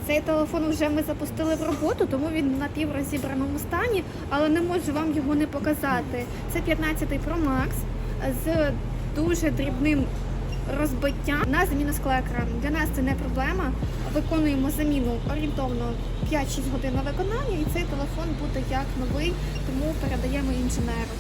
Цей телефон вже ми запустили в роботу, тому він в напіврозібраному стані, але не можу вам його не показати. Це 15-й Pro Max з дуже дрібним розбиттям на заміну скла екрану. Для нас це не проблема. Виконуємо заміну орієнтовно 5-6 годин на виконання, і цей телефон буде як новий, тому передаємо інженеру.